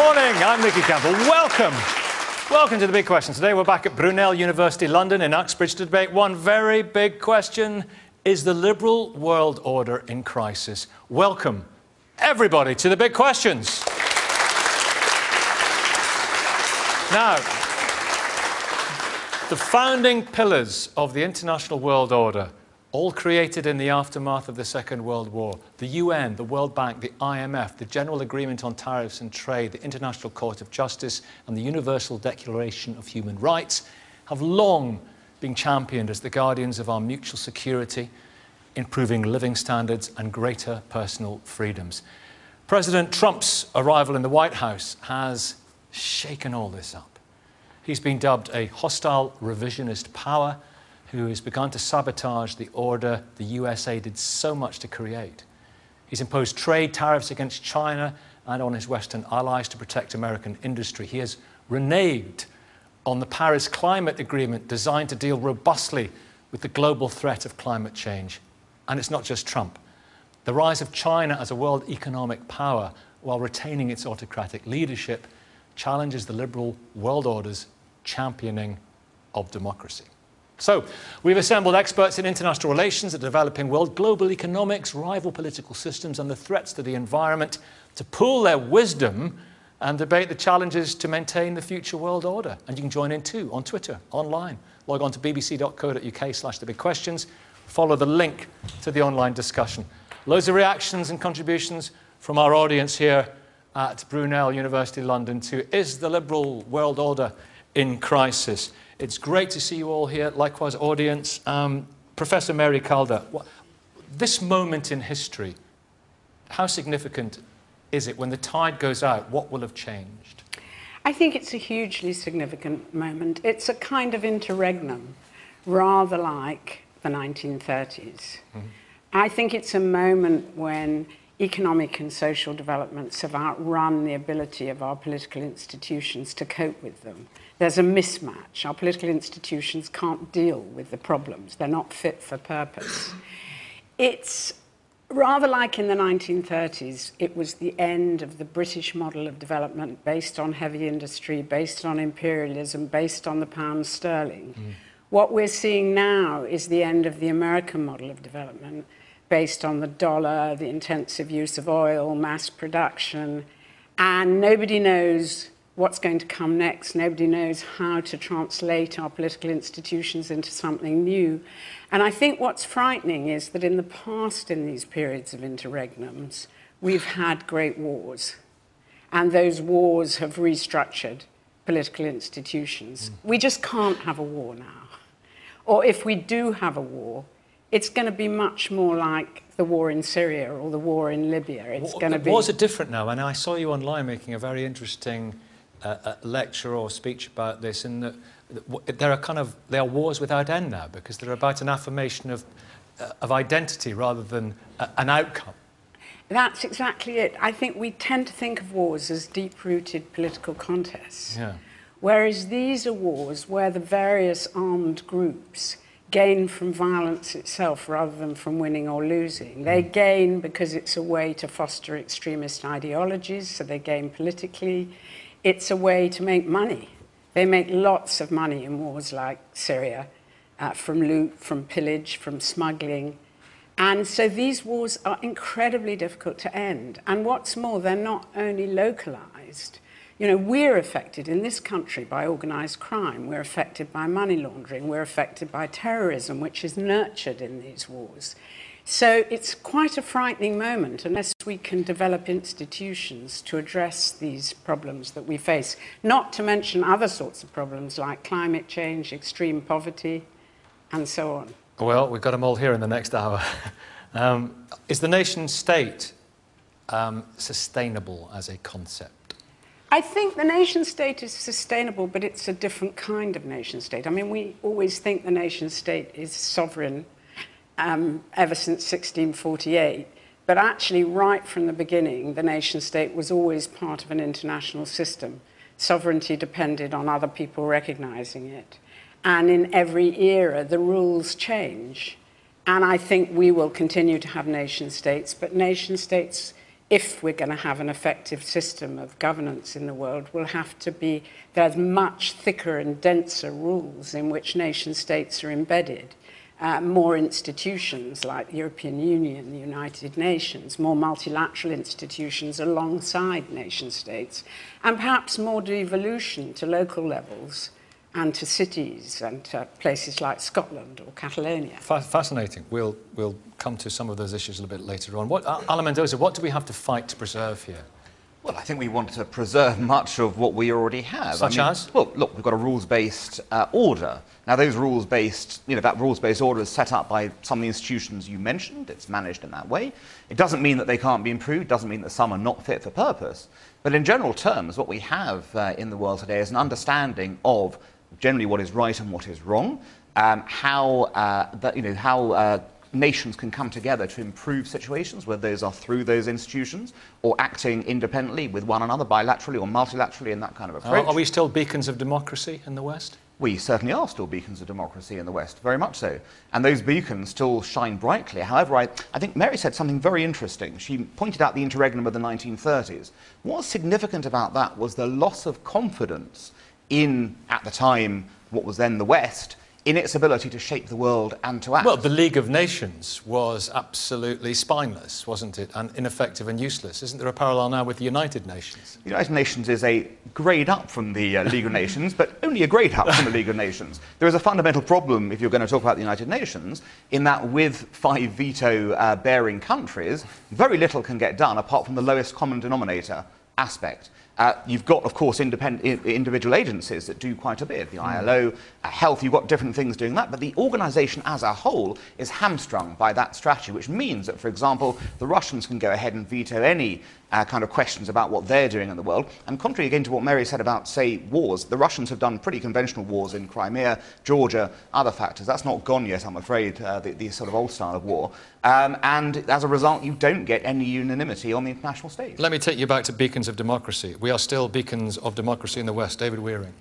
morning, I'm Nicky Campbell. Welcome to The Big Question. Today we're back at Brunel University, London, in Uxbridge to debate one very big question. Is the liberal world order in crisis? Welcome, everybody, to The Big Questions. Now, the founding pillars of the international world order, all created in the aftermath of the Second World War, the UN, the World Bank, the IMF, the General Agreement on Tariffs and Trade, the International Court of Justice, and the Universal Declaration of Human Rights, have long been championed as the guardians of our mutual security, improving living standards and greater personal freedoms. President Trump's arrival in the White House has shaken all this up. He's been dubbed a hostile revisionist power who has begun to sabotage the order the USA did so much to create. He's imposed trade tariffs against China and on his Western allies to protect American industry. He has reneged on the Paris Climate Agreement designed to deal robustly with the global threat of climate change. And it's not just Trump. The rise of China as a world economic power while retaining its autocratic leadership challenges the liberal world order's championing of democracy. So, we've assembled experts in international relations, the developing world, global economics, rival political systems, and the threats to the environment to pool their wisdom and debate the challenges to maintain the future world order. And you can join in too on Twitter, online. Log on to bbc.co.uk/thebigquestions. Follow the link to the online discussion. Loads of reactions and contributions from our audience here at Brunel University, London, to Is the Liberal World Order in Crisis? It's great to see you all here, likewise audience. Professor Mary Calder, this moment in history, how significant is it? When the tide goes out, what will have changed? I think it's a hugely significant moment. It's a kind of interregnum, rather like the 1930s. I think it's a moment when economic and social developments have outrun the ability of our political institutions to cope with them. There's a mismatch. Our political institutions can't deal with the problems. They're not fit for purpose. It's rather like in the 1930s, it was the end of the British model of development based on heavy industry, based on imperialism, based on the pound sterling. What we're seeing now is the end of the American model of development based on the dollar, the intensive use of oil, mass production, and nobody knows what's going to come next. Nobody knows how to translate our political institutions into something new. And I think what's frightening is that in the past, in these periods of interregnums, we've had great wars. And those wars have restructured political institutions. We just can't have a war now. Or if we do have a war, it's going to be much more like the war in Syria or the war in Libya. It's going to be... Wars are different now, and I saw you online making a very interesting lecture or speech about this, in that there are wars without end now, because they're about an affirmation of identity rather than an outcome. That's exactly it. I think we tend to think of wars as deep-rooted political contests, whereas these are wars where the various armed groups gain from violence itself rather than from winning or losing. They gain because it's a way to foster extremist ideologies, so they gain politically. It's a way to make money. They make lots of money in wars like Syria, from loot, from pillage, from smuggling. And so these wars are incredibly difficult to end. And what's more, they're not only localized. You know, we're affected in this country by organized crime. We're affected by money laundering. We're affected by terrorism, which is nurtured in these wars. So it's quite a frightening moment unless we can develop institutions to address these problems that we face, not to mention other sorts of problems like climate change, extreme poverty, and so on. Well, we've got them all here in the next hour. Is the nation state sustainable as a concept? I think the nation state is sustainable, but it's a different kind of nation state. I mean, we always think the nation state is sovereign ever since 1648, but actually right from the beginning, the nation state was always part of an international system. Sovereignty depended on other people recognizing it. And in every era, the rules change. And I think we will continue to have nation states, but nation states if we're going to have an effective system of governance in the world, will have to be, there's much thicker and denser rules in which nation states are embedded. More institutions like the European Union, the United Nations, more multilateral institutions alongside nation states, and perhaps more devolution to local levels and to cities and to places like Scotland or Catalonia. Fascinating. We'll come to some of those issues a little bit later on. Alan Mendoza, what do we have to fight to preserve here? Well, I think we want to preserve much of what we already have. Such as? Well, look, we've got a rules-based order. Now, those rules-based, that rules-based order is set up by some of the institutions you mentioned. It's managed in that way. It doesn't mean that they can't be improved. It doesn't mean that some are not fit for purpose. But in general terms, what we have in the world today is an understanding of generally what is right and what is wrong, how nations can come together to improve situations, whether those are through those institutions or acting independently with one another, bilaterally or multilaterally, in that kind of approach. Are we still beacons of democracy in the West? We certainly are still beacons of democracy in the West, very much so. And those beacons still shine brightly. However, I think Mary said something very interesting. She pointed out the interregnum of the 1930s. What was significant about that was the loss of confidence in, at the time, what was then the West, in its ability to shape the world and to act. Well, the League of Nations was absolutely spineless, wasn't it? And ineffective and useless. Isn't there a parallel now with the United Nations? The United Nations is a grade up from the League of Nations, but only a grade up from the League of Nations. There is a fundamental problem, if you're going to talk about the United Nations, in that with 5 veto-bearing countries, very little can get done apart from the lowest common denominator aspect. You've got, of course, individual agencies that do quite a bit. The ILO, health, you've got different things doing that, but the organisation as a whole is hamstrung by that strategy, which means that, for example, the Russians can go ahead and veto any kind of questions about what they're doing in the world. And contrary again to what Mary said about, say, wars, the Russians have done pretty conventional wars in Crimea, Georgia, other factors. That's not gone yet, I'm afraid, the sort of old style of war. And as a result, you don't get any unanimity on the international stage. Let me take you back to beacons of democracy. We are still beacons of democracy in the West. David Wearing.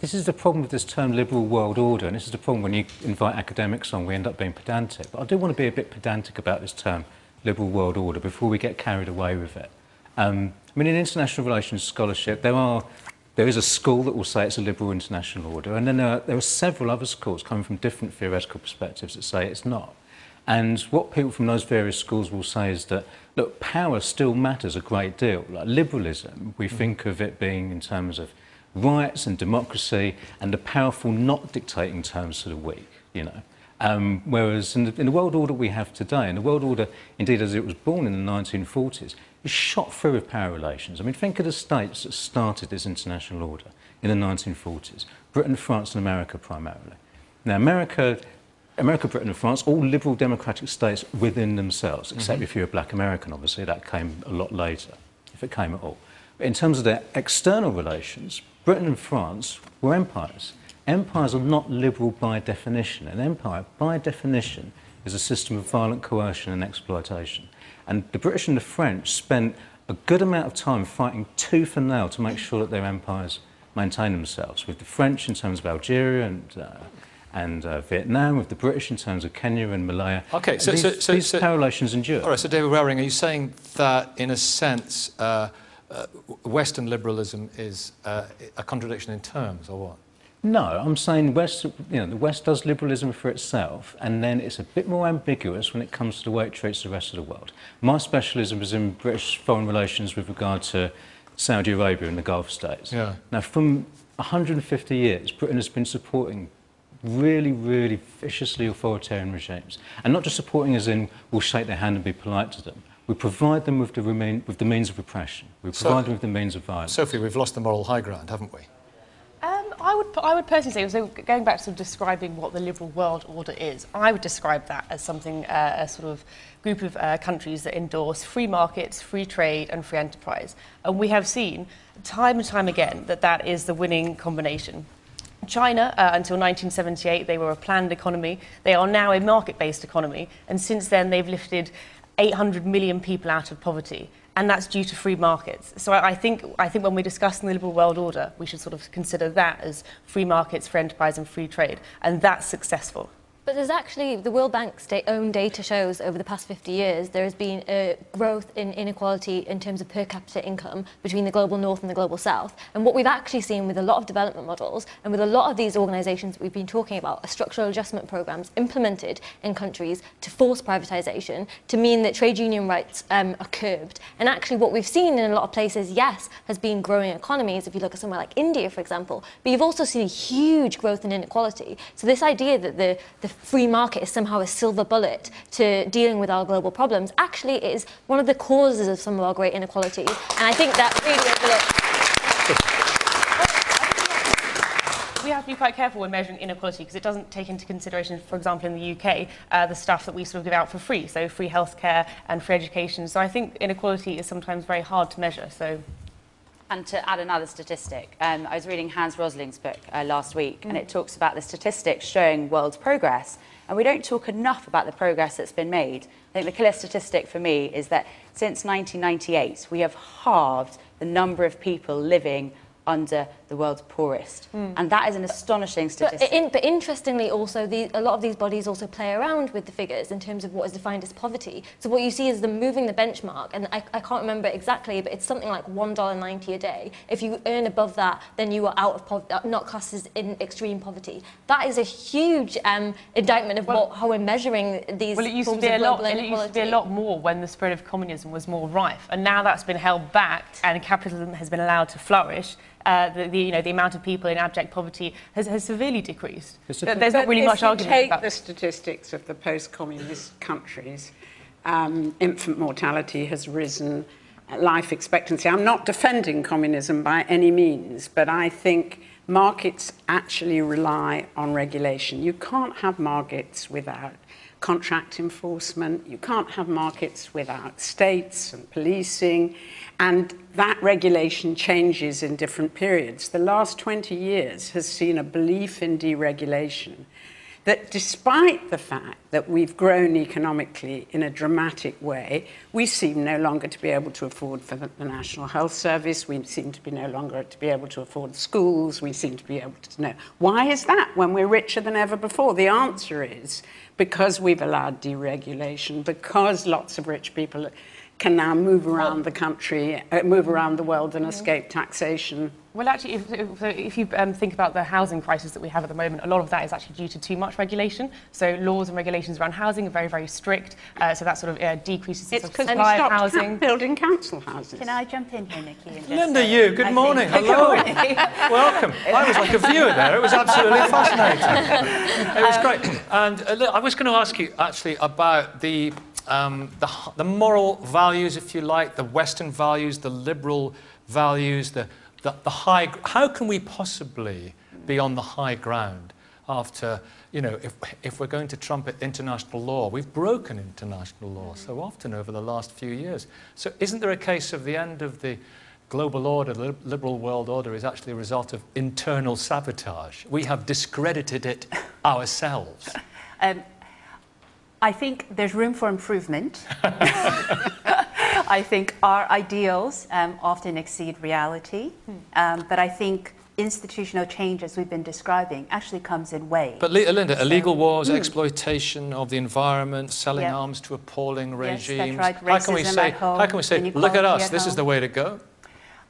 This is the problem with this term liberal world order, and this is the problem when you invite academics on, we end up being pedantic. But I do want to be a bit pedantic about this term liberal world order before we get carried away with it. I mean, in international relations scholarship, there is a school that will say it's a liberal international order, and then there are several other schools coming from different theoretical perspectives that say it's not. And what people from those various schools will say is that, look, power still matters a great deal. Like liberalism, we think of it being in terms of rights and democracy and the powerful not dictating terms to the weak, whereas in the world order we have today, and the world order, indeed, as it was born in the 1940s, is shot through with power relations. I mean, think of the states that started this international order in the 1940s. Britain, France and America primarily. Now, America, Britain and France, all liberal democratic states within themselves, except if you're a black American, obviously, that came a lot later, if it came at all. But in terms of their external relations, Britain and France were empires. Empires are not liberal by definition. An empire, by definition, is a system of violent coercion and exploitation. And the British and the French spent a good amount of time fighting tooth and nail to make sure that their empires maintain themselves, with the French in terms of Algeria and Vietnam, with the British in terms of Kenya and Malaya. Okay, so these power relations endure. All right, so David Wearing, are you saying that, in a sense, Western liberalism is a contradiction in terms, or what? No, I'm saying the West does liberalism for itself, and then it's a bit more ambiguous when it comes to the way it treats the rest of the world. My specialism is in British foreign relations with regard to Saudi Arabia and the Gulf states. Yeah. Now, from 150 years, Britain has been supporting really, really viciously authoritarian regimes. And not just supporting as in, we'll shake their hand and be polite to them. We provide them with the means of repression. We provide them with the means of violence. Sophie, we've lost the moral high ground, haven't we? I would personally say, so going back to sort of describing what the liberal world order is, I would describe that as something, a sort of group of countries that endorse free markets, free trade and free enterprise. And we have seen time and time again that that is the winning combination. China, until 1978, they were a planned economy. They are now a market-based economy. And since then, they've lifted 800 million people out of poverty. And that's due to free markets. So I think when we're discussing the liberal world order, we should sort of consider that as free markets, free enterprise and free trade. And that's successful. But there's actually, the World Bank's own data shows over the past 50 years, there has been a growth in inequality in terms of per capita income between the global north and the global south. And what we've actually seen with a lot of development models and with a lot of these organisations we've been talking about are structural adjustment programmes implemented in countries to force privatisation, to mean that trade union rights are curbed. And actually what we've seen in a lot of places, yes, has been growing economies, if you look at somewhere like India, for example, but you've also seen a huge growth in inequality. So this idea that the free market is somehow a silver bullet to dealing with our global problems actually is one of the causes of some of our great inequalities. And I think that really overlooked. We have to be quite careful when measuring inequality because it doesn't take into consideration, for example, in the UK, the stuff that we sort of give out for free, so free healthcare and free education. So I think inequality is sometimes very hard to measure. And to add another statistic, I was reading Hans Rosling's book last week, and it talks about the statistics showing world progress. And we don't talk enough about the progress that's been made. I think the killer statistic for me is that since 1998, we have halved the number of people living under the world's poorest. And that is an astonishing statistic. But interestingly also, a lot of these bodies also play around with the figures in terms of what is defined as poverty. So what you see is them moving the benchmark, and I can't remember exactly, but it's something like $1.90 a day. If you earn above that, then you are out of poverty, not classed as in extreme poverty. That is a huge indictment of how we're measuring these forms of global inequality. It used to be a lot more when the spread of communism was more rife, and now that's been held back and capitalism has been allowed to flourish. The amount of people in abject poverty has severely decreased. There's not really much argument If you about take the statistics of the post-communist countries, infant mortality has risen, life expectancy. I'm not defending communism by any means, but I think markets actually rely on regulation. You can't have markets without contract enforcement. You can't have markets without states and policing. And that regulation changes in different periods. The last 20 years has seen a belief in deregulation that despite the fact that we've grown economically in a dramatic way, we seem no longer to be able to afford for the National Health Service, we seem to be no longer to be able to afford schools, we seem to be able to know. Why is that when we're richer than ever before? The answer is because we've allowed deregulation, because lots of rich people can now move around the country, move around the world and escape taxation. Well, actually, if you think about the housing crisis that we have at the moment, a lot of that is actually due to too much regulation. So laws and regulations around housing are very, very strict. So that sort of decreases the supply of housing. Building council houses. Can I jump in here, Nikki? And Linda, good morning. Hello. Welcome. I was like a viewer there. It was absolutely fascinating. It was great. And I was going to ask you actually about the moral values, if you like, the Western values, the liberal values, the high. How can we possibly be on the high ground after, if we're going to trumpet international law? We've broken international law so often over the last few years. So isn't there a case of the end of the global order, the liberal world order, is actually a result of internal sabotage? We have discredited it ourselves. I think there's room for improvement. I think our ideals often exceed reality, but I think institutional change, as we've been describing, actually comes in waves. But Linda, illegal wars, exploitation of the environment, selling arms to appalling regimes. Yes, that's right. How can we say, look at us, this is the way to go?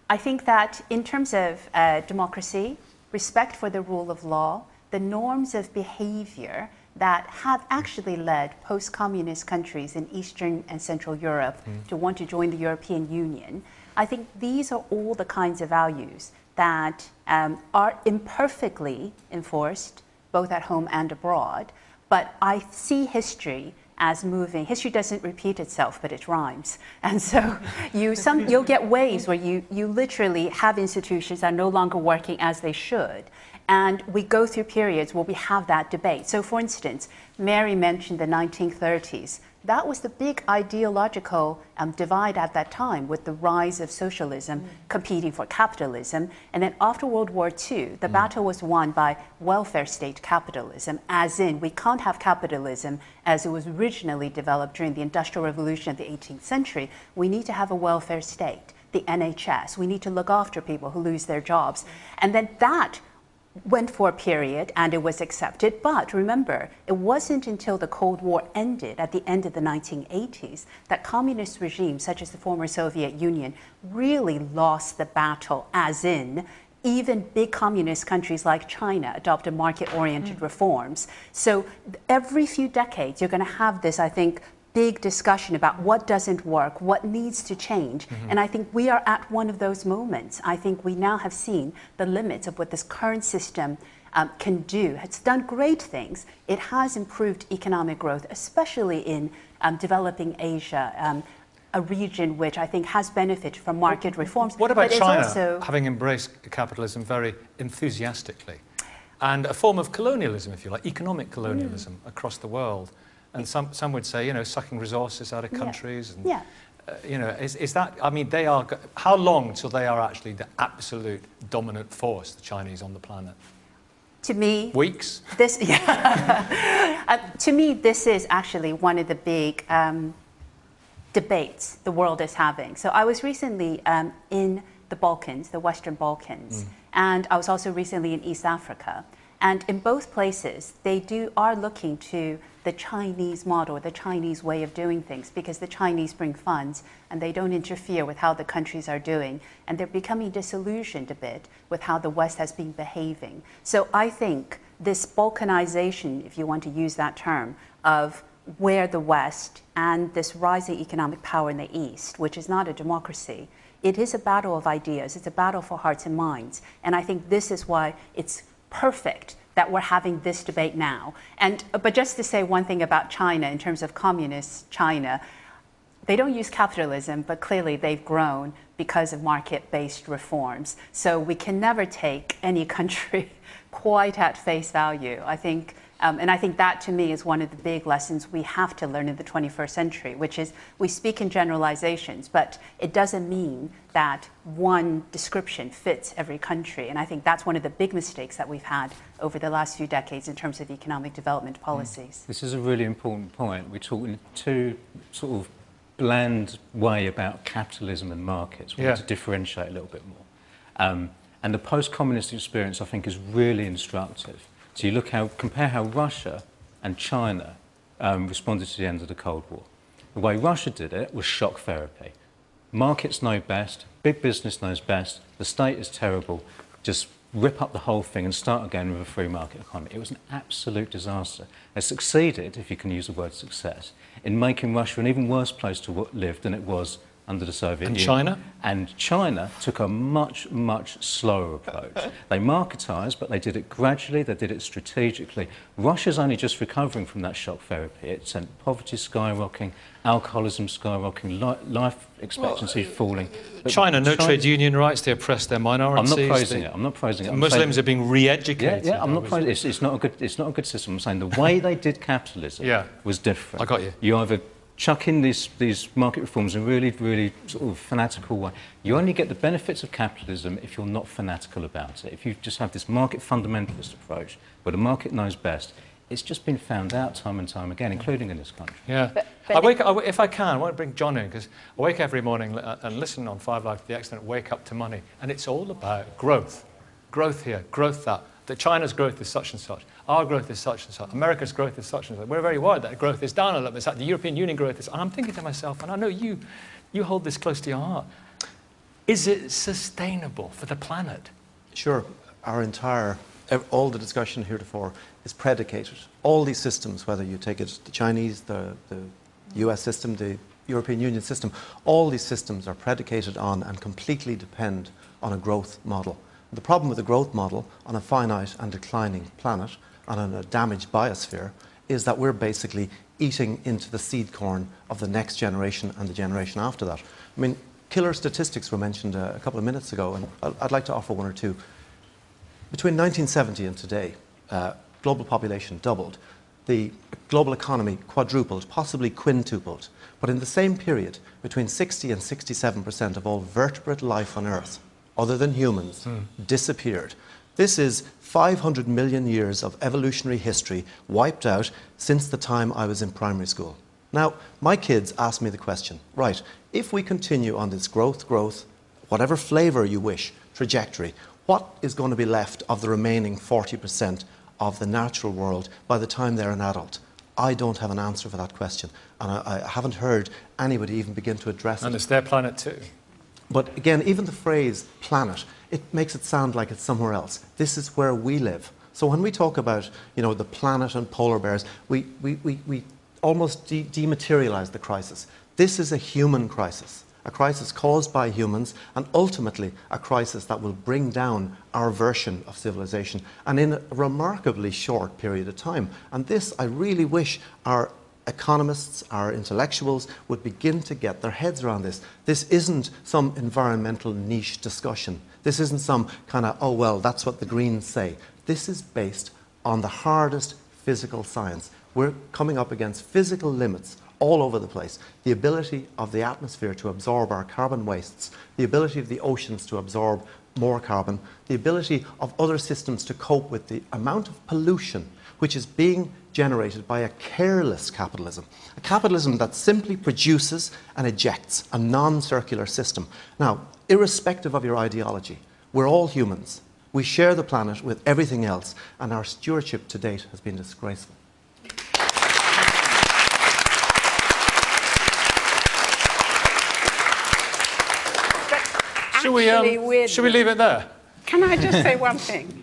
I think that in terms of democracy, respect for the rule of law, the norms of behavior that have actually led post-communist countries in Eastern and Central Europe to want to join the European Union, I think these are all the kinds of values that are imperfectly enforced, both at home and abroad. But I see history as moving. History doesn't repeat itself, but it rhymes. And so you'll get waves where you literally have institutions that are no longer working as they should. And we go through periods where we have that debate. So for instance, Mary mentioned the 1930s. That was the big ideological divide at that time with the rise of socialism competing for capitalism. And then after World War II, the battle was won by welfare state capitalism, as in we can't have capitalism as it was originally developed during the Industrial Revolution of the 18th century. We need to have a welfare state, the NHS. We need to look after people who lose their jobs. And then that went for a period and it was accepted. But remember, it wasn't until the Cold War ended at the end of the 1980s that communist regimes such as the former Soviet Union really lost the battle, as in even big communist countries like China adopted market-oriented reforms. So every few decades, you're going to have this, I think, big discussion about what doesn't work, what needs to change. And I think we are at one of those moments. I think we now have seen the limits of what this current system can do. It's done great things. It has improved economic growth, especially in developing Asia, a region which I think has benefited from market reforms. What about but China also having embraced capitalism very enthusiastically? And a form of colonialism, if you like, economic colonialism across the world. And some would say, you know, sucking resources out of countries. And, you know, is that, I mean, they are, how long till they are actually the absolute dominant force, the Chinese, on the planet? to me, Weeks? this, to me, this is actually one of the big debates the world is having. So I was recently in the Balkans, the Western Balkans, and I was also recently in East Africa. And in both places, they are looking to the Chinese model, the Chinese way of doing things, because the Chinese bring funds and they don't interfere with how the countries are doing. And they're becoming disillusioned a bit with how the West has been behaving. So I think this Balkanization, if you want to use that term, of where the West and this rising economic power in the East, which is not a democracy, it is a battle of ideas. It's a battle for hearts and minds. And I think this is why it's perfect that we're having this debate now. But just to say one thing about China, in terms of communist China, they don't use capitalism, but clearly they've grown because of market-based reforms. So we can never take any country quite at face value. I think, and I think that to me is one of the big lessons we have to learn in the 21st century, which is we speak in generalizations, but it doesn't mean that one description fits every country. And I think that's one of the big mistakes that we've had over the last few decades in terms of economic development policies. This is a really important point. We talk in two sort of bland way about capitalism and markets. We need to differentiate a little bit more. And the post-communist experience, I think, is really instructive. So you compare how Russia and China responded to the end of the Cold War. The way Russia did it was shock therapy. Markets know best, big business knows best, the state is terrible, just rip up the whole thing and start again with a free market economy. It was an absolute disaster. It succeeded, if you can use the word success, in making Russia an even worse place to live than it was under the Soviet Union. China? And China took a much, much slower approach. They marketized, but they did it gradually, they did it strategically. Russia's only just recovering from that shock therapy. It sent poverty skyrocketing, alcoholism skyrocketing, life expectancy falling. China, no trade union rights, they oppress their minorities. I'm not praising it, I'm not praising it. Muslims are being re-educated. Yeah, I'm not praising it. It's not a good system. I'm saying the way they did capitalism was different. I got you. You either chuck in these market reforms in a really, really sort of fanatical way. You only get the benefits of capitalism if you're not fanatical about it. If you just have this market fundamentalist approach where the market knows best, it's just been found out time and time again, including in this country. Yeah. If I can, I want to bring John in, because I wake every morning and listen on 5 Live to the excellent Wake Up to Money, and it's all about growth. Growth here, growth that. That China's growth is such and such, our growth is such and such, America's growth is such and such. We're very worried that growth is down a little bit. The European Union growth is, and I'm thinking to myself, and I know you hold this close to your heart, is it sustainable for the planet? Sure. All the discussion heretofore is predicated. All these systems, whether you take it the Chinese, the US system, the European Union system, all these systems are predicated on and completely depend on a growth model. The problem with the growth model on a finite and declining planet and on a damaged biosphere is that we're basically eating into the seed corn of the next generation and the generation after that. I mean, killer statistics were mentioned a couple of minutes ago, and I'd like to offer one or two. Between 1970 and today, global population doubled. The global economy quadrupled, possibly quintupled. But in the same period, between 60 and 67% of all vertebrate life on Earth, other than humans, disappeared. This is 500 million years of evolutionary history wiped out since the time I was in primary school. Now, my kids ask me the question, right, if we continue on this growth, whatever flavor you wish, trajectory, What is going to be left of the remaining 40% of the natural world by the time they're an adult? I don't have an answer for that question, and I haven't heard anybody even begin to address it. And it's their planet too. But again, even the phrase planet, it makes it sound like it's somewhere else. This is where we live. So when we talk about, you know, the planet and polar bears, we almost dematerialize the crisis. This is a human crisis, a crisis caused by humans, and ultimately a crisis that will bring down our version of civilization, and in a remarkably short period of time. And this, I really wish our economists, our intellectuals would begin to get their heads around this. This isn't some environmental niche discussion. This isn't some kind of, oh, well, that's what the Greens say. This is based on the hardest physical science. We're coming up against physical limits all over the place. The ability of the atmosphere to absorb our carbon wastes, the ability of the oceans to absorb more carbon, the ability of other systems to cope with the amount of pollution which is being generated by a careless capitalism, a capitalism that simply produces and ejects, a non-circular system. Now, irrespective of your ideology, we're all humans. We share the planet with everything else, and our stewardship to date has been disgraceful. Should we leave it there? Can I just say one thing?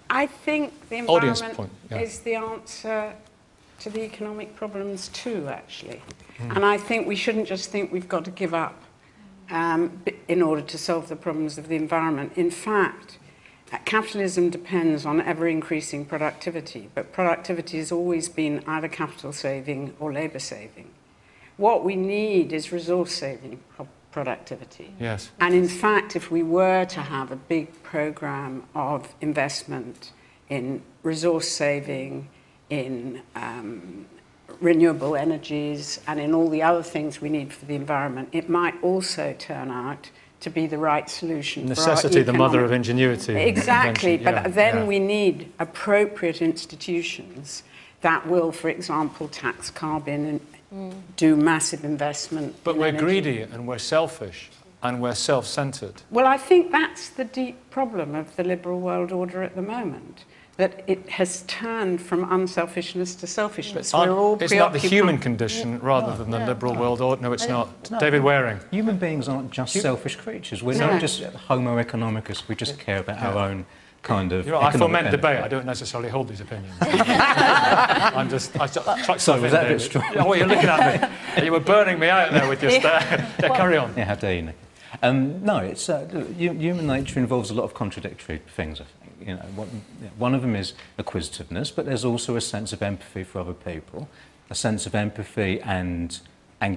I think the Audience environment point, yeah. is the answer to the economic problems too, actually. And I think we shouldn't just think we've got to give up in order to solve the problems of the environment. In fact, capitalism depends on ever-increasing productivity, but productivity has always been either capital saving or labour saving. What we need is resource saving productivity. Yes. And in fact, if we were to have a big program of investment in resource saving, in renewable energies, and in all the other things we need for the environment, it might also turn out to be the right solution. Necessity, the mother of ingenuity. Exactly, but Yeah, then yeah. we need appropriate institutions that will, for example, tax carbon and do massive investment. But in we're energy. greedy and we're selfish and we're self-centred. Well, I think that's the deep problem of the liberal world order at the moment, that it has turned from unselfishness to selfishness. We're all Isn't that the preoccupied. human condition rather than the liberal world order? No, it's not. No. David Waring. Human beings aren't just selfish creatures. We're No. not just Homo economicus. We just care about our own kind of You're right, I economic foment benefit. debate. I don't necessarily hold these opinions. I truck stuff was in, that a bit David. strong? Oh, you're looking at me. You were burning me out there with your stare. Yeah, carry on. Yeah, how dare you, Nick? No, it's human nature involves a lot of contradictory things. I think. You know, one of them is acquisitiveness, but there's also a sense of empathy for other people, a sense of empathy and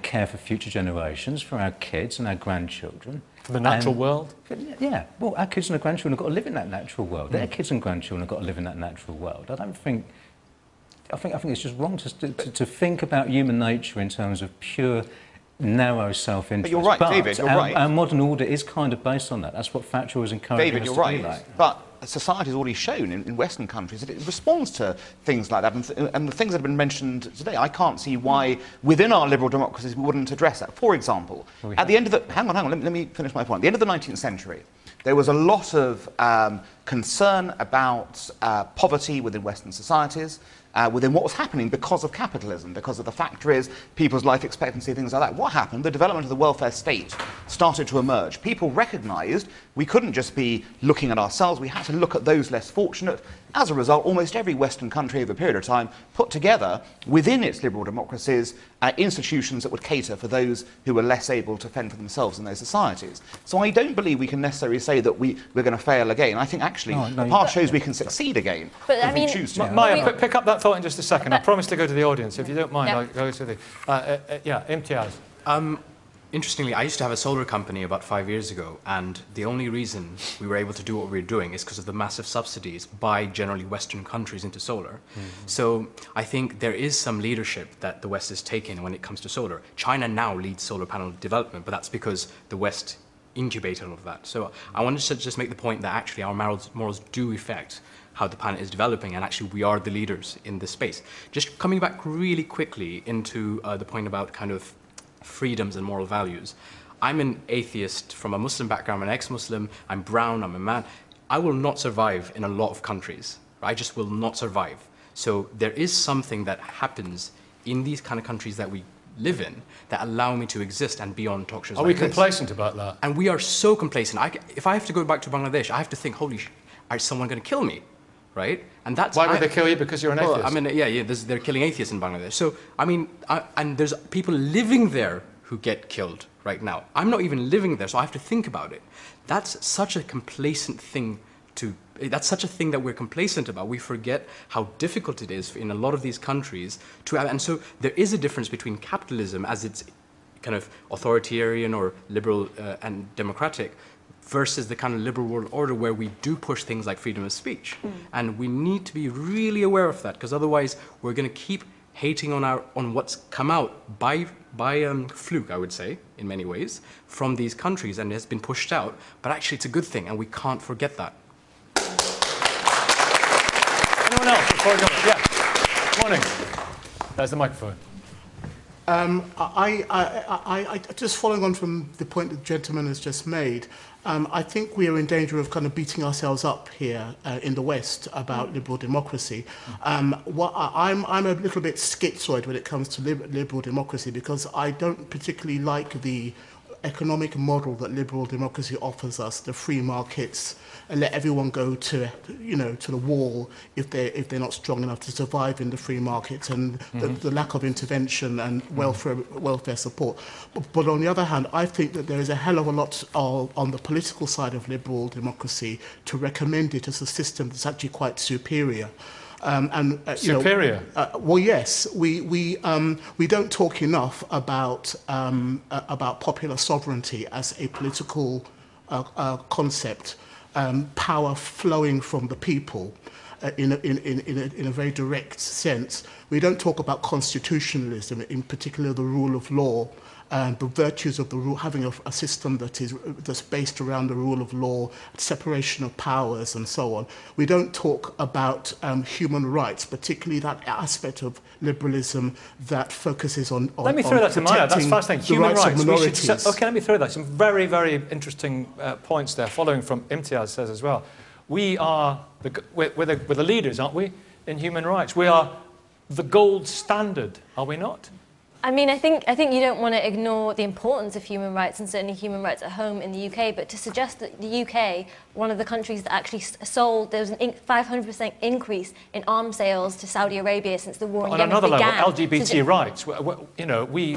care for future generations, for our kids and our grandchildren. For the natural world? Yeah, well, our kids and our grandchildren have got to live in that natural world. Their kids and grandchildren have got to live in that natural world. I think it's just wrong to think about human nature in terms of pure, narrow self-interest. But you're right, David, you're right. Our modern order is kind of based on that. That's what Thatcher was encouraging David, us you're to right. be like. But society has already shown in Western countries that it responds to things like that. And the things that have been mentioned today, I can't see why within our liberal democracies we wouldn't address that. For example, at the end of the... Hang on, let me finish my point. At the end of the 19th century, there was a lot of concern about poverty within Western societies, within what was happening because of capitalism, because of the factories, people's life expectancy, things like that. What happened? The development of the welfare state started to emerge. People recognised we couldn't just be looking at ourselves, we had to look at those less fortunate. As a result, almost every Western country over a period of time put together, within its liberal democracies, institutions that would cater for those who were less able to fend for themselves in those societies. So I don't believe we can necessarily say that we're going to fail again. I think actually the past shows we can succeed again if we choose to. Maya, pick up that thought in just a second. I promise to go to the audience. If you don't mind, I'll go to the... Imtiaz. Interestingly, I used to have a solar company about 5 years ago, and the only reason we were able to do what we were doing is because of the massive subsidies by generally Western countries into solar. So I think there is some leadership that the West is taking when it comes to solar. China now leads solar panel development, but that's because the West incubated all of that. So I wanted to just make the point that actually our morals do affect how the planet is developing, and actually we are the leaders in this space. Just coming back really quickly into the point about kind of freedoms and moral values. I'm an atheist from a Muslim background, I'm an ex-Muslim, I'm brown, I'm a man. I will not survive in a lot of countries. I just will not survive. So there is something that happens in these kind of countries that we live in that allow me to exist and be on talk shows Are we complacent about that? And we are so complacent. If I have to go back to Bangladesh, I have to think, holy is someone going to kill me? Right? And that's why would they kill you? Because you're an atheist? I mean, they're killing atheists in Bangladesh. So, I mean, and there's people living there who get killed right now. I'm not even living there, so I have to think about it. That's such a complacent thing that's such a thing that we're complacent about. We forget how difficult it is in a lot of these countries to have, and so there is a difference between capitalism as it's kind of authoritarian or liberal and democratic versus the kind of liberal world order where we do push things like freedom of speech. And we need to be really aware of that, because otherwise we're going to keep hating on what's come out by fluke, I would say, in many ways, from these countries, and has been pushed out. But actually it's a good thing, and we can't forget that. Anyone else before we go? Yeah. Morning. There's the microphone. I just following on from the point the gentleman has just made, I think we are in danger of kind of beating ourselves up here in the West about liberal democracy. I'm a little bit schizoid when it comes to liberal democracy, because I don't particularly like the economic model that liberal democracy offers us, the free markets, and let everyone go to the wall if they're not strong enough to survive in the free markets, and the lack of intervention and welfare support. But on the other hand, I think that there is a hell of a lot on the political side of liberal democracy to recommend it as a system that's actually quite superior. Superior? Well, yes. We don't talk enough about popular sovereignty as a political concept, power flowing from the people in a very direct sense. We don't talk about constitutionalism, in particular the rule of law, and the virtues of the rule, having a system that's based around the rule of law, separation of powers, and so on. We don't talk about human rights, particularly that aspect of liberalism that focuses on let me throw that to Maya. That's fascinating. Human rights. Okay, let me throw that. Some very, very interesting points there, following from Imtiaz says as well. We're the leaders, aren't we, in human rights? We are the gold standard, are we not? I mean, I think you don't want to ignore the importance of human rights, and certainly human rights at home in the UK, but to suggest that the UK, one of the countries that actually sold, there was an 500% increase in arms sales to Saudi Arabia since the war in Yemen began. On another level, LGBT rights, we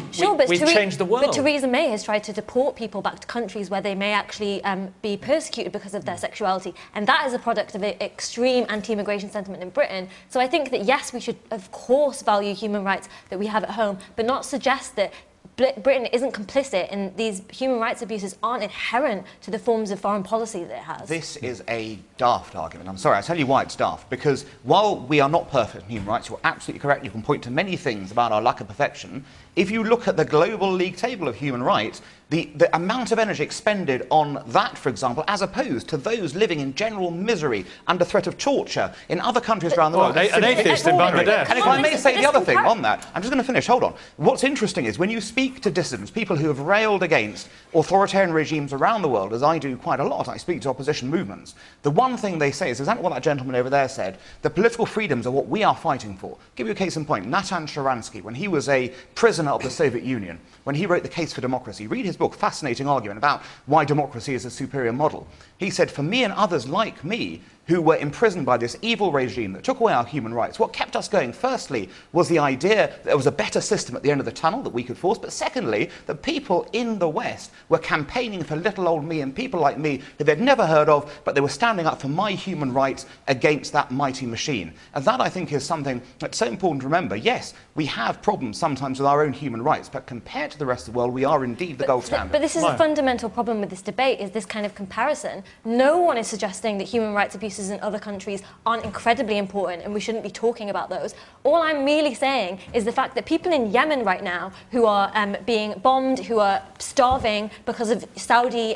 changed the world. But Theresa May has tried to deport people back to countries where they may actually be persecuted because of their sexuality, and that is a product of extreme anti-immigration sentiment in Britain. So I think that, yes, we should, of course, value human rights that we have at home, but not suggest that Britain isn't complicit in these human rights abuses aren't inherent to the forms of foreign policy that it has. This is a daft argument. I'm sorry, I'll tell you why it's daft. Because while we are not perfect in human rights, you're absolutely correct. You can point to many things about our lack of perfection. If you look at the global league table of human rights, the amount of energy expended on that, for example, as opposed to those living in general misery under threat of torture in other countries around the world. An atheist in Bangladesh. And if I may say the other thing on that, I'm just going to finish, hold on. What's interesting is when you speak to dissidents, people who have railed against authoritarian regimes around the world, as I do quite a lot, I speak to opposition movements, the one thing they say is exactly what that gentleman over there said, the political freedoms are what we are fighting for. I'll give you a case in point. Natan Sharansky, when he was a prisoner of the Soviet Union, when he wrote The Case for Democracy, read his book, fascinating argument about why democracy is a superior model. He said, for me and others like me, who were imprisoned by this evil regime that took away our human rights, what kept us going, firstly, was the idea that there was a better system at the end of the tunnel that we could force, but secondly, that people in the West were campaigning for little old me and people like me who they'd never heard of, but they were standing up for my human rights against that mighty machine. And that, I think, is something that's so important to remember. Yes, we have problems sometimes with our own human rights, but compared to the rest of the world, we are indeed the gold standard. But this is a fundamental problem with this debate, is this kind of comparison. No one is suggesting that human rights abuses in other countries aren't incredibly important and we shouldn't be talking about those. All I'm merely saying is the fact that people in Yemen right now who are being bombed, who are starving because of Saudi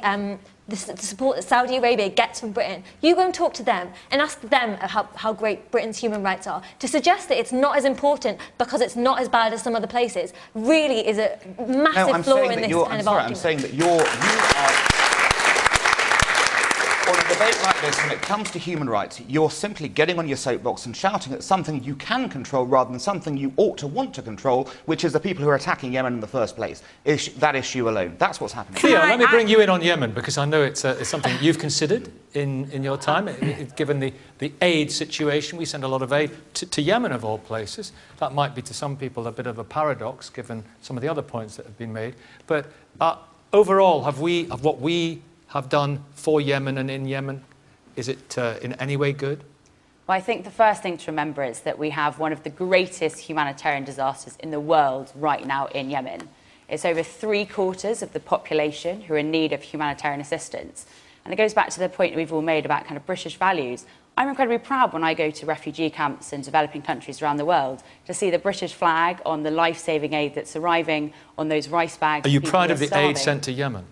the support that Saudi Arabia gets from Britain, you go and talk to them and ask them how great Britain's human rights are. To suggest that it's not as important because it's not as bad as some other places really is a massive flaw in this kind of argument. I'm saying that you are one of the debate like this, when it comes to human rights, you're simply getting on your soapbox and shouting at something you can control rather than something you ought to want to control, which is the people who are attacking Yemen in the first place. That issue alone. That's what's happening. Theo, let me bring you in on Yemen, because I know it's something you've considered in your time, given the aid situation. We send a lot of aid to Yemen, of all places. That might be to some people a bit of a paradox, given some of the other points that have been made. But overall, have what we have done for Yemen and in Yemen, is it in any way good? Well, I think the first thing to remember is that we have one of the greatest humanitarian disasters in the world right now in Yemen. It's over 3/4 of the population who are in need of humanitarian assistance. And it goes back to the point we've all made about kind of British values. I'm incredibly proud when I go to refugee camps in developing countries around the world to see the British flag on the life-saving aid that's arriving, on those rice bags. Are you proud of the aid sent to Yemen?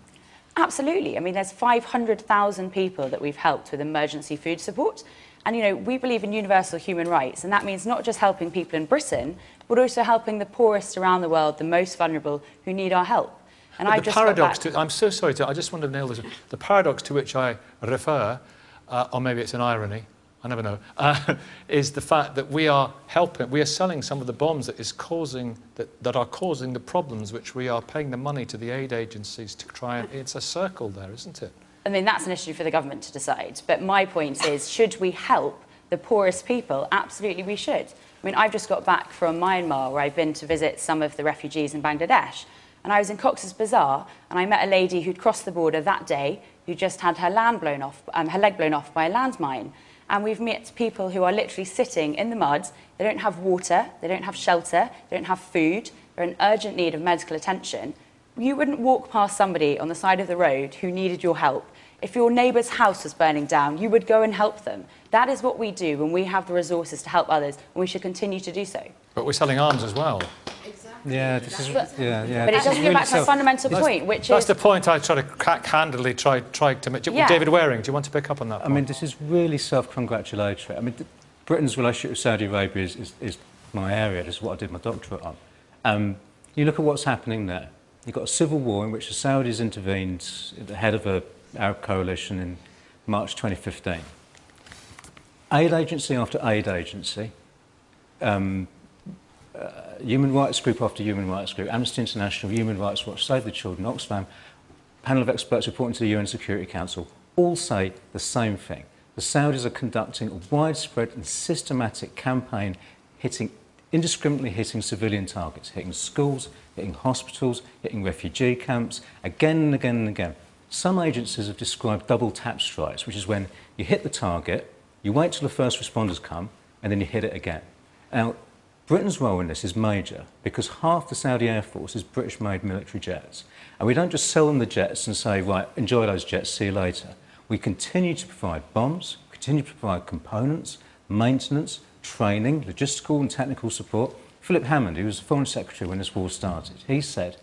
Absolutely. I mean, there's 500,000 people that we've helped with emergency food support. And, you know, we believe in universal human rights, and that means not just helping people in Britain, but also helping the poorest around the world, the most vulnerable, who need our help. And the paradox I'm so sorry, I just want to nail this. The paradox to which I refer, or maybe it's an irony, I never know, is the fact that we are selling some of the bombs that are causing the problems, which we are paying the money to the aid agencies to try and... It's a circle there, isn't it? I mean, that's an issue for the government to decide. But my point is, should we help the poorest people? Absolutely we should. I mean, I've just got back from Myanmar, where I've been to visit some of the refugees in Bangladesh. And I was in Cox's Bazar, and I met a lady who'd crossed the border that day, who just had her leg blown off by a landmine. And we've met people who are literally sitting in the mud. They don't have water, they don't have shelter, they don't have food, they're in urgent need of medical attention. You wouldn't walk past somebody on the side of the road who needed your help. If your neighbour's house was burning down, you would go and help them. That is what we do when we have the resources to help others, and we should continue to do so. But we're selling arms as well. Yeah, this is... But it doesn't go back to a fundamental point, which is... That's the point I try to crack-handedly try to make. Yeah. David Waring, do you want to pick up on that point? I mean, this is really self-congratulatory. I mean, Britain's relationship with Saudi Arabia is my area. This is what I did my doctorate on. You look at what's happening there. You've got a civil war in which the Saudis intervened at the head of an Arab coalition in March 2015. Aid agency after aid agency, human rights group after human rights group, Amnesty International, Human Rights Watch, Save the Children, Oxfam, panel of experts reporting to the UN Security Council, all say the same thing. The Saudis are conducting a widespread and systematic campaign indiscriminately hitting civilian targets, hitting schools, hitting hospitals, hitting refugee camps, again and again and again. Some agencies have described double tap strikes, which is when you hit the target, you wait till the first responders come, and then you hit it again. Now, Britain's role in this is major because half the Saudi Air Force is British-made military jets. And we don't just sell them the jets and say, right, enjoy those jets, see you later. We continue to provide bombs, continue to provide components, maintenance, training, logistical and technical support. Philip Hammond, who was the Foreign Secretary when this war started, he said,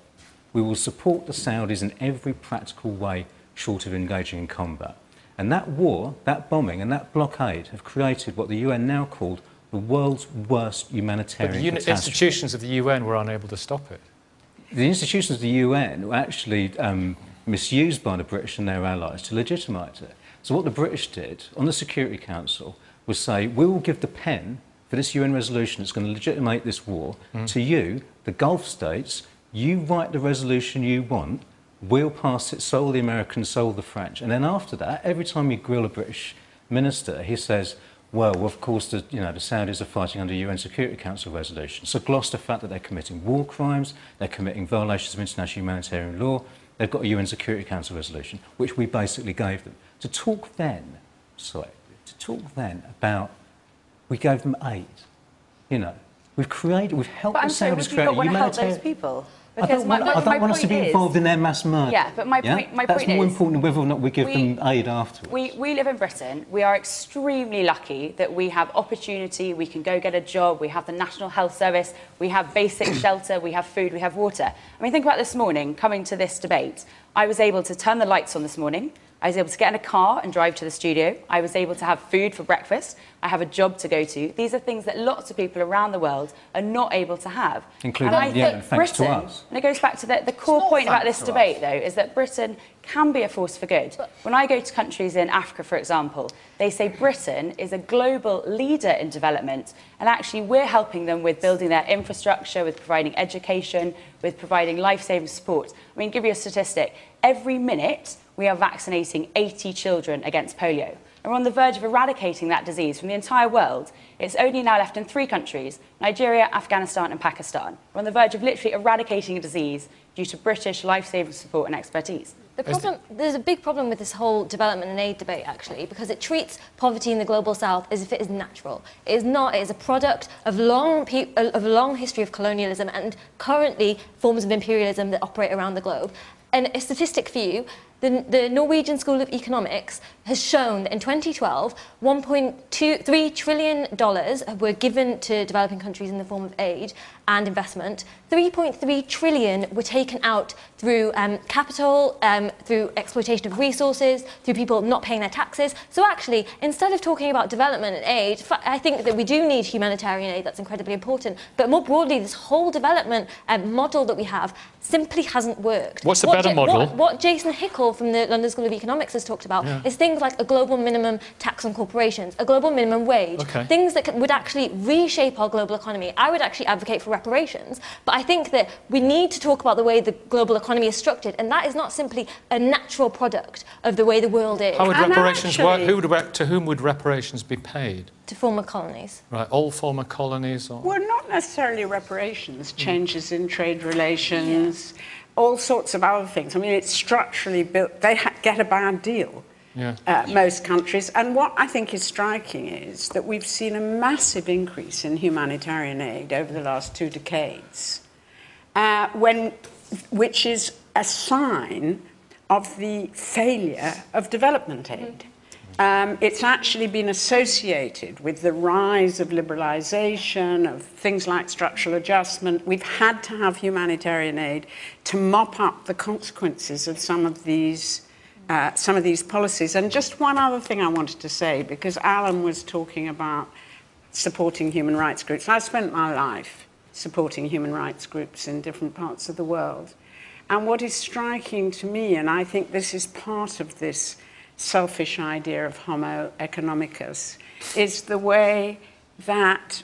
we will support the Saudis in every practical way short of engaging in combat. And that war, that bombing and that blockade have created what the UN now called the world's worst humanitarian catastrophe. But the institutions of the UN were unable to stop it. The institutions of the UN were actually misused by the British and their allies to legitimise it. So what the British did on the Security Council was say, we will give the pen for this UN resolution that's going to legitimate this war to you, the Gulf states. You write the resolution you want, we'll pass it, so will the Americans, so will the French. And then after that, every time you grill a British minister, he says, well, of course, the Saudis are fighting under UN Security Council resolution. So gloss the fact that they're committing war crimes, they're committing violations of international humanitarian law, they've got a UN Security Council resolution, which we basically gave them. To talk then about, we gave them aid, we've helped the Saudis create a humanitarian... But I'm sorry, would you not want to help those people? I don't want us to be involved in their mass murder. Yeah, but my point is... That's more important than whether or not we give them aid afterwards. We live in Britain. We are extremely lucky that we have opportunity, we can go get a job, we have the National Health Service, we have basic shelter, we have food, we have water. I mean, think about this morning, coming to this debate. I was able to turn the lights on this morning. I was able to get in a car and drive to the studio. I was able to have food for breakfast. I have a job to go to. These are things that lots of people around the world are not able to have. Including Yemen, thanks to us. And it goes back to the core point about this debate, though, is that Britain can be a force for good. When I go to countries in Africa, for example, they say Britain is a global leader in development, and actually we're helping them with building their infrastructure, with providing education, with providing life-saving support. I mean, give you a statistic. Every minute, we are vaccinating 80 children against polio. And we're on the verge of eradicating that disease from the entire world. It's only now left in 3 countries, Nigeria, Afghanistan and Pakistan. We're on the verge of literally eradicating a disease due to British life-saving support and expertise. There's a big problem with this whole development and aid debate, actually, because it treats poverty in the global south as if it is natural. It is not. It is a product of a long history of colonialism and currently forms of imperialism that operate around the globe. And a statistic for you, the Norwegian School of Economics has shown that in 2012, $1.3 trillion were given to developing countries in the form of aid and investment. 3.3 trillion were taken out through capital, through exploitation of resources, through people not paying their taxes. So actually, instead of talking about development and aid, I think that we do need humanitarian aid, that's incredibly important. But more broadly, this whole development model that we have simply hasn't worked. What's the better model? What Jason Hickel from the London School of Economics has talked about is things like a global minimum tax on corporations, a global minimum wage, things that would actually reshape our global economy. I would actually advocate for reparations, but I think that we need to talk about the way the global economy is structured, and that is not simply a natural product of the way the world is. How would reparations work? To whom would reparations be paid? To former colonies. Right, all former colonies? Or? Well, not necessarily reparations, changes in trade relations, all sorts of other things. I mean, it's structurally built. They get a bad deal, most countries. And what I think is striking is that we've seen a massive increase in humanitarian aid over the last 2 decades, which is a sign of the failure of development aid. It's actually been associated with the rise of liberalisation, of things like structural adjustment. We've had to have humanitarian aid to mop up the consequences of some of these policies. And just one other thing I wanted to say, because Alan was talking about supporting human rights groups. I've spent my life supporting human rights groups in different parts of the world. And what is striking to me, and I think this is part of this selfish idea of homo economicus, is the way that,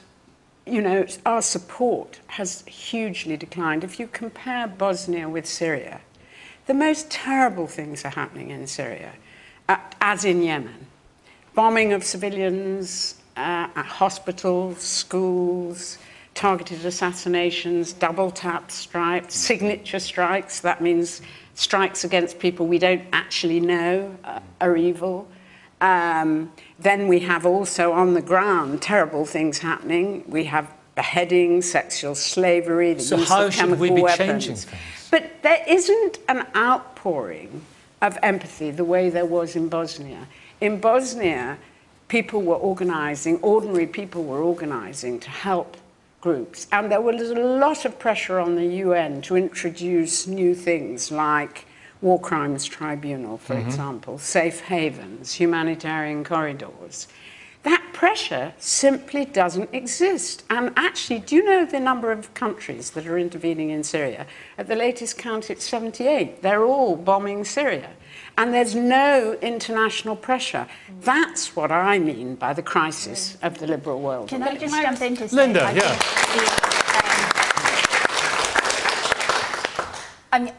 you know, our support has hugely declined. If you compare Bosnia with Syria, the most terrible things are happening in Syria, as in Yemen. Bombing of civilians, hospitals, schools, targeted assassinations, double tap strikes, signature strikes, that means strikes against people we don't actually know are evil. Then we have also on the ground terrible things happening. We have beheadings, sexual slavery, the use of chemical weapons. Changing things? But there isn't an outpouring of empathy the way there was in Bosnia. In Bosnia, people were organizing, ordinary people were organizing to help groups. And there was a lot of pressure on the UN to introduce new things like War Crimes Tribunal, for example, safe havens, humanitarian corridors. That pressure simply doesn't exist. And actually, do you know the number of countries that are intervening in Syria? At the latest count, it's 78. They're all bombing Syria. And there's no international pressure. That's what I mean by the crisis of the liberal world. Can I just jump in to say... Linda,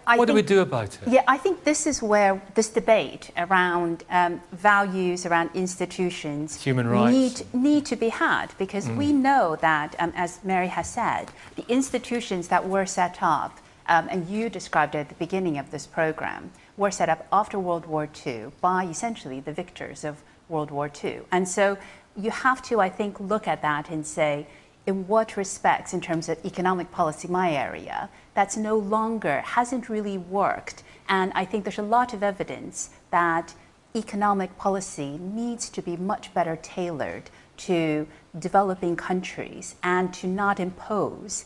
what do we do about it? Yeah, I think this is where this debate around values, around institutions, human rights, need to be had, because we know that, as Mary has said, the institutions that were set up, and you described it at the beginning of this program, were set up after World War II by essentially the victors of World War II. And so you have to, I think, look at that and say, in what respects, in terms of economic policy, my area, that's no longer, hasn't really worked. And I think there's a lot of evidence that economic policy needs to be much better tailored to developing countries and to not impose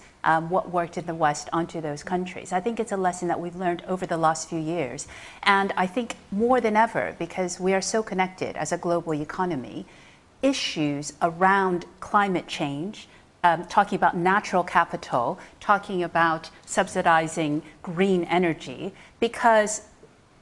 what worked in the West onto those countries. I think it's a lesson that we've learned over the last few years. And I think more than ever, because we are so connected as a global economy, issues around climate change, talking about natural capital, talking about subsidizing green energy, because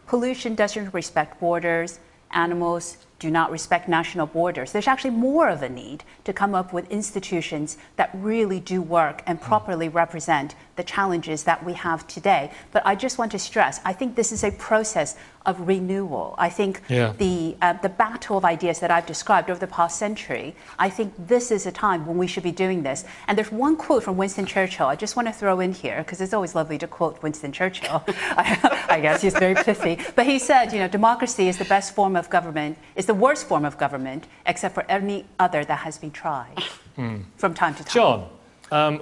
pollution doesn't respect borders, animals do not respect national borders. There's actually more of a need to come up with institutions that really do work and properly represent the challenges that we have today. But I just want to stress, I think this is a process of renewal. I think the battle of ideas that I've described over the past century, I think this is a time when we should be doing this. And there's one quote from Winston Churchill I just want to throw in here, because it's always lovely to quote Winston Churchill. I guess he's very pithy. But he said, you know, democracy is the best form of government, is the worst form of government, except for any other that has been tried from time to time. John,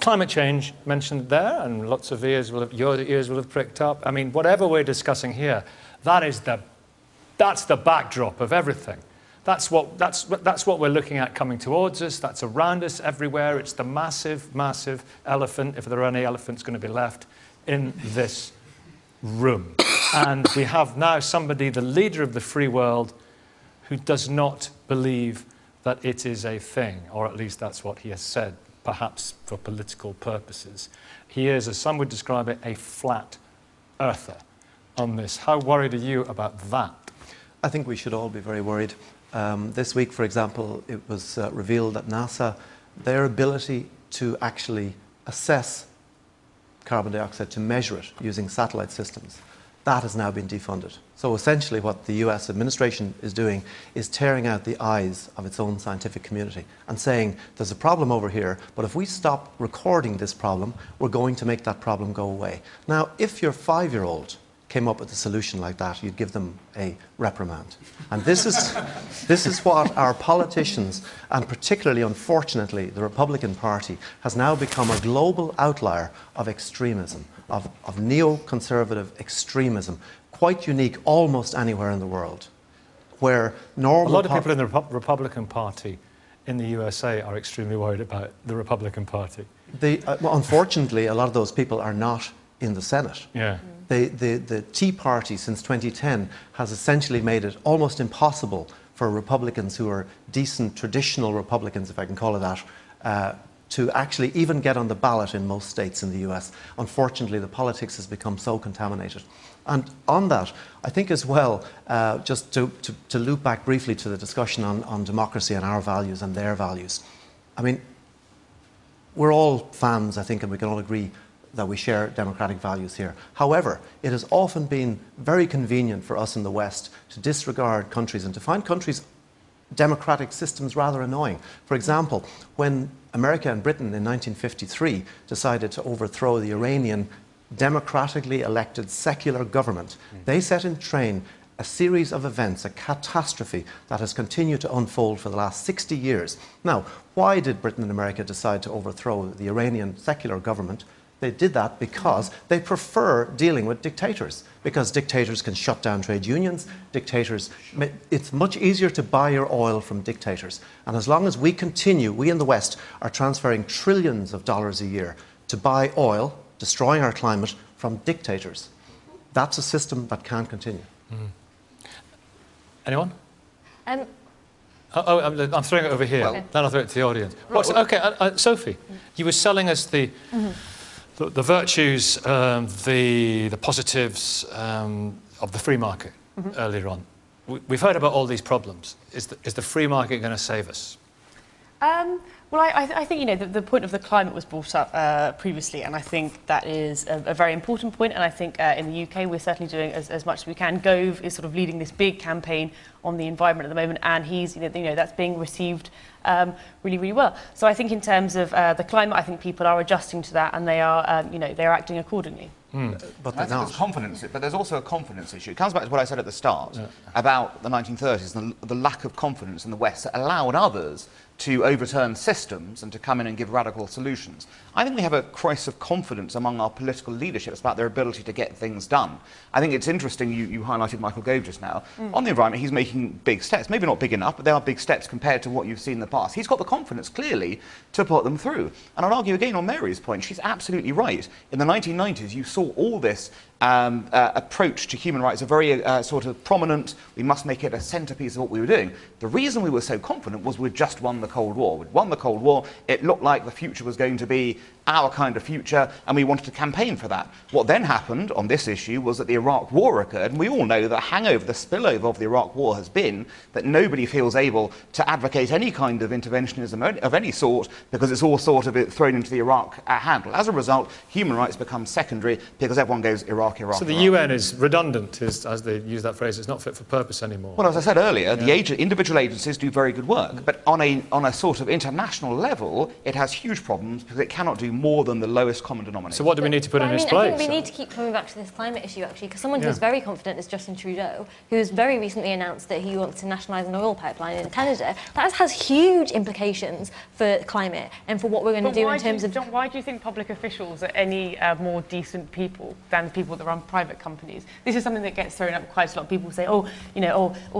climate change mentioned there, and lots of your ears will have pricked up. I mean, whatever we're discussing here, that's the backdrop of everything. That's what we're looking at coming towards us. That's around us everywhere. It's the massive, massive elephant, if there are any elephants going to be left, in this room. And we have now somebody, the leader of the free world, who does not believe that it is a thing, or at least that's what he has said, perhaps for political purposes. He is, as some would describe it, a flat earther on this. How worried are you about that? I think we should all be very worried. This week, for example, it was revealed that NASA, their ability to actually assess carbon dioxide, to measure it using satellite systems, that has now been defunded. So essentially what the US administration is doing is tearing out the eyes of its own scientific community and saying there's a problem over here, but if we stop recording this problem, we're going to make that problem go away. Now, if your 5-year-old came up with a solution like that, you'd give them a reprimand. And this is what our politicians, and particularly, unfortunately, the Republican Party, has now become a global outlier of extremism, of neoconservative extremism, quite unique almost anywhere in the world, where normal... A lot of people in the Republican Party in the USA are extremely worried about the Republican Party. Well, unfortunately, a lot of those people are not in the Senate. Yeah. The Tea Party since 2010 has essentially made it almost impossible for Republicans who are decent, traditional Republicans, if I can call it that, to actually even get on the ballot in most states in the US. Unfortunately, the politics has become so contaminated. And on that, I think as well, just to loop back briefly to the discussion on democracy and our values and their values. I mean, we're all fans, I think, and we can all agree that we share democratic values here. However, it has often been very convenient for us in the West to disregard countries and to find countries' democratic systems rather annoying. For example, when America and Britain in 1953 decided to overthrow the Iranian democratically elected secular government, they set in train a series of events, a catastrophe that has continued to unfold for the last 60 years. Now, why did Britain and America decide to overthrow the Iranian secular government? They did that because they prefer dealing with dictators, because dictators can shut down trade unions, it's much easier to buy your oil from dictators. And as long as we continue, we in the West are transferring trillions of dollars a year to buy oil, destroying our climate, from dictators, that's a system that can't continue. Anyone? I'm throwing it over here, then I'll throw it to the audience. Sophie, you were selling us the virtues, the positives of the free market earlier on. We've heard about all these problems. Is the free market going to save us? Well, I think, you know, the point of the climate was brought up previously, and I think that is a very important point, and I think in the UK we're certainly doing as much as we can. Gove is sort of leading this big campaign on the environment at the moment, and he's, you know that's being received really, really well. So I think in terms of the climate, I think people are adjusting to that, and they are, you know, they're acting accordingly. but I they're think not. there's confidence, but there's also a confidence issue. It comes back to what I said at the start about the 1930s and the lack of confidence in the West that allowed others to overturn systems and to come in and give radical solutions. I think we have a crisis of confidence among our political leaderships about their ability to get things done. I think it's interesting, you highlighted Michael Gove just now. On the environment, he's making big steps. Maybe not big enough, but they are big steps compared to what you've seen in the past. He's got the confidence, clearly, to put them through. And I'll argue again on Mary's point. She's absolutely right. In the 1990s, you saw all this approach to human rights, a very sort of prominent, we must make it a centrepiece of what we were doing. The reason we were so confident was we'd just won the Cold War. We'd won the Cold War, it looked like the future was going to be our kind of future, and we wanted to campaign for that. What then happened on this issue was that the Iraq War occurred, and we all know the hangover, the spillover of the Iraq War has been that nobody feels able to advocate any kind of interventionism of any sort because it's all sort of thrown into the Iraq handle. As a result, human rights become secondary because everyone goes Iraq, Iraq, So the Iraq. UN is redundant, as they use that phrase. It's not fit for purpose anymore. Well, as I said earlier, the individual agencies do very good work, but on a sort of international level, it has huge problems because it cannot do more than the lowest common denominator. So what do we need to put in its I place? think we need to keep coming back to this climate issue, actually, because someone who's very confident is Justin Trudeau, who has very recently announced that he wants to nationalise an oil pipeline in Canada. That has huge implications for climate and for what we're going to do in terms of... John, why do you think public officials are any more decent people than the people that run private companies? This is something that gets thrown up quite a lot. People say, all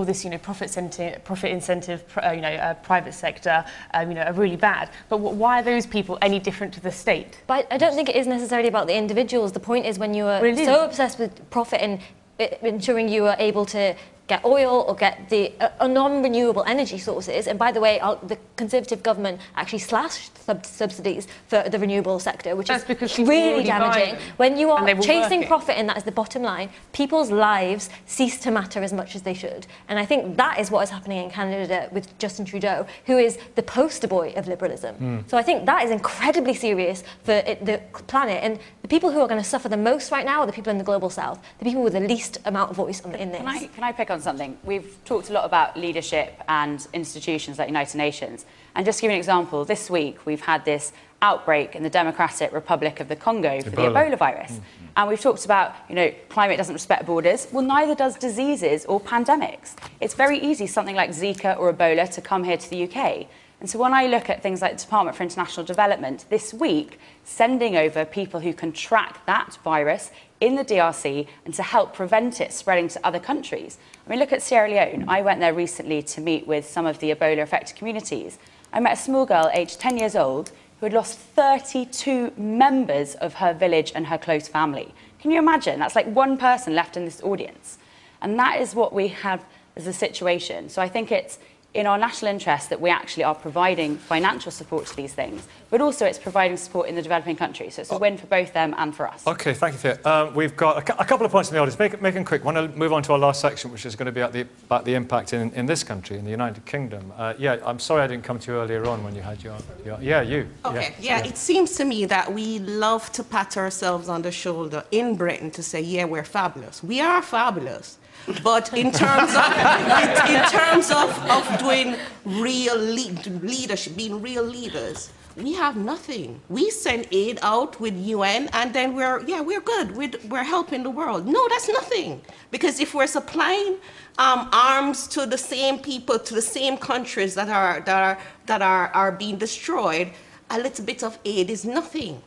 this, profit incentive, private sector, are really bad. But why are those people any different to the state? But I don't think it is necessarily about the individuals. The point is when you are so obsessed with profit and ensuring you are able to get oil or get the non-renewable energy sources. And by the way, the Conservative government actually slashed subsidies for the renewable sector, which is really damaging. When you are chasing profit and that is the bottom line, people's lives cease to matter as much as they should. And I think that is what is happening in Canada with Justin Trudeau, who is the poster boy of liberalism. So I think that is incredibly serious for the planet. And the people who are going to suffer the most right now are the people in the global south, the people with the least amount of voice in this. Can I pick on something? We've talked a lot about leadership and institutions like United Nations. And just to give you an example, this week we've had this outbreak in the Democratic Republic of the Congo for the Ebola virus. And we've talked about, climate doesn't respect borders. Well, neither does diseases or pandemics. It's very easy, something like Zika or Ebola, to come here to the UK. And so when I look at things like the Department for International Development this week, sending over people who can track that virus in the DRC and to help prevent it spreading to other countries. I mean, look at Sierra Leone. I went there recently to meet with some of the Ebola-affected communities. I met a small girl aged 10 years old who had lost 32 members of her village and her close family. Can you imagine? That's like one person left in this audience. And that is what we have as a situation. So I think it's in our national interest that we actually are providing financial support to these things, but also it's providing support in the developing countries. So it's a win for both them and for us. OK, thank you, Thea. We've got a couple of points in the audience. Make them quick. I want to move on to our last section, which is going to be about the impact in this country, in the United Kingdom. I'm sorry I didn't come to you earlier on when you had your you. OK, it seems to me that we love to pat ourselves on the shoulder in Britain to say, yeah, we're fabulous. We are fabulous. But in terms of doing real leadership, being real leaders, we have nothing. We send aid out with UN, and then we're good. We're helping the world. No, that's nothing. Because if we're supplying arms to the same people, to the same countries that are being destroyed, a little bit of aid is nothing.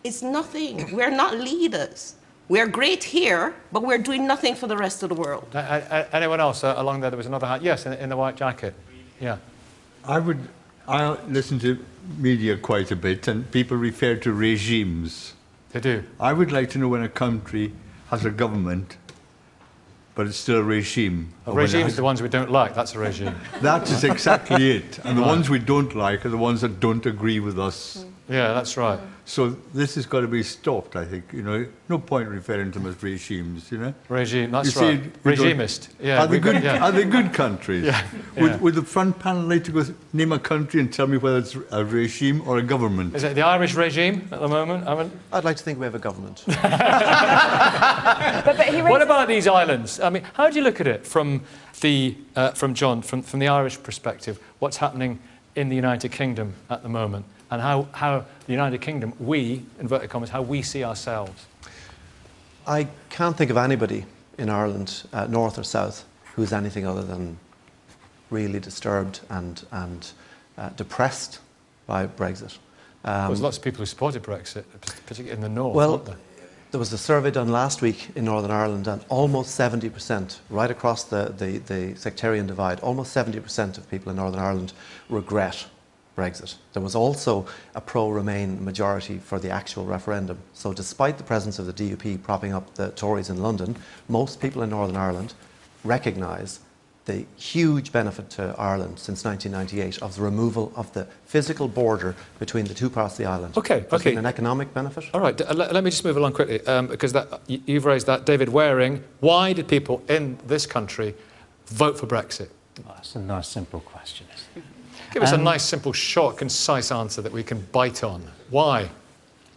It's nothing. We're not leaders. We're great here, but we're doing nothing for the rest of the world. Anyone else along there? There was another hand. Yes, in the white jacket. Yeah. I listen to media quite a bit, and people refer to regimes. They do. I would like to know when a country has a government, but it's still a regime. Regimes are the ones we don't like. That's a regime. That is exactly it. And the ones we don't like are the ones that don't agree with us. Yeah, that's right. So this has got to be stopped, I think. No point referring to them as regimes. Regime. That's right. Regimist. Yeah. Are they good countries? Yeah. Would the front panel like to go name a country and tell me whether it's a regime or a government? Is it the Irish regime at the moment? I'd like to think we have a government. What about these islands? I mean, how do you look at it from the Irish perspective? What's happening in the United Kingdom at the moment? And how the United Kingdom, we, inverted commas, how we see ourselves? I can't think of anybody in Ireland, north or south, who's anything other than really disturbed and depressed by Brexit. There's lots of people who supported Brexit, particularly in the north, Well, weren't there? there was a survey done last week in Northern Ireland, and almost 70%, right across the sectarian divide, almost 70% of people in Northern Ireland regret Brexit. There was also a pro-Remain majority for the actual referendum. So despite the presence of the DUP propping up the Tories in London, most people in Northern Ireland recognise the huge benefit to Ireland since 1998 of the removal of the physical border between the two parts of the island. Okay. There's been an economic benefit. All right, let me just move along quickly, because you've raised that. David Waring, why did people in this country vote for Brexit? Oh, that's a nice, simple question, isn't it? Give us a nice, simple, short, concise answer that we can bite on. Why?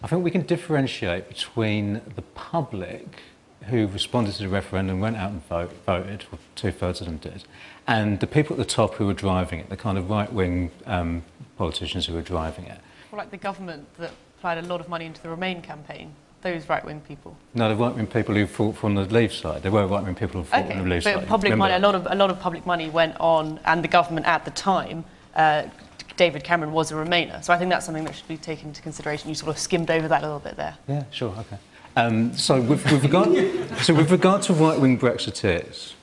I think we can differentiate between the public who responded to the referendum, went out and voted, or two-thirds of them did, and the people at the top who were driving it, the kind of right-wing politicians who were driving it. Or like the government that applied a lot of money into the Remain campaign, those right-wing people. No, the right-wing people who fought from the Leave side. There were right-wing people who fought from the Leave side. But public money, a lot of public money went on, and the government at the time, David Cameron was a Remainer. So I think that's something that should be taken into consideration. You sort of skimmed over that a little bit there. Yeah, sure, okay. So with regard to right-wing Brexiteers,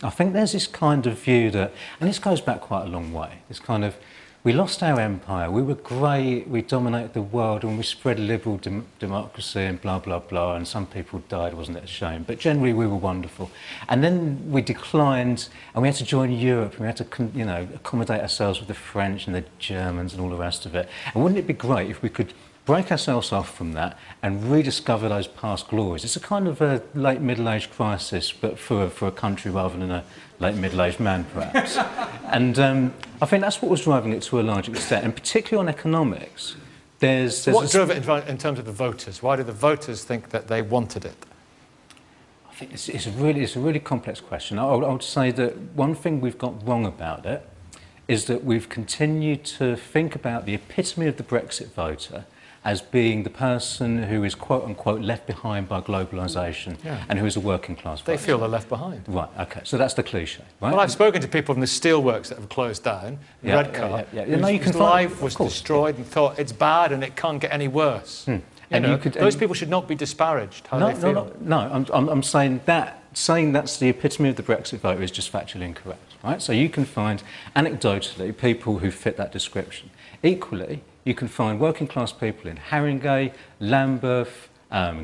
I think there's this kind of view that, and this goes back quite a long way, this kind of, we lost our empire, we were great, we dominated the world, and we spread liberal democracy and blah, blah, blah, and some people died, wasn't it a shame? But generally we were wonderful. And then we declined, and we had to join Europe, and we had to, accommodate ourselves with the French and the Germans and all the rest of it. And wouldn't it be great if we could break ourselves off from that and rediscover those past glories? It's a kind of a late middle-age crisis, but for a country rather than a late middle-aged man, perhaps. And I think that's what was driving it to a large extent, and particularly on economics. What drove it in terms of the voters? Why did the voters think that they wanted it? I think it's a really complex question. I would say that one thing we've got wrong about it is that we've continued to think about the epitome of the Brexit voter as being the person who is quote-unquote left behind by globalisation and who is a working-class voter. They feel they're left behind. Right, OK, so that's the cliche, right? Well, I've spoken to people from the steelworks that have closed down, Redcar, whose life was destroyed and thought it's bad and it can't get any worse. Those people should not be disparaged, how they feel. No, I'm saying that. Saying that's the epitome of the Brexit voter is just factually incorrect, right? So you can find, anecdotally, people who fit that description. Equally, you can find working class people in Haringey, Lambeth,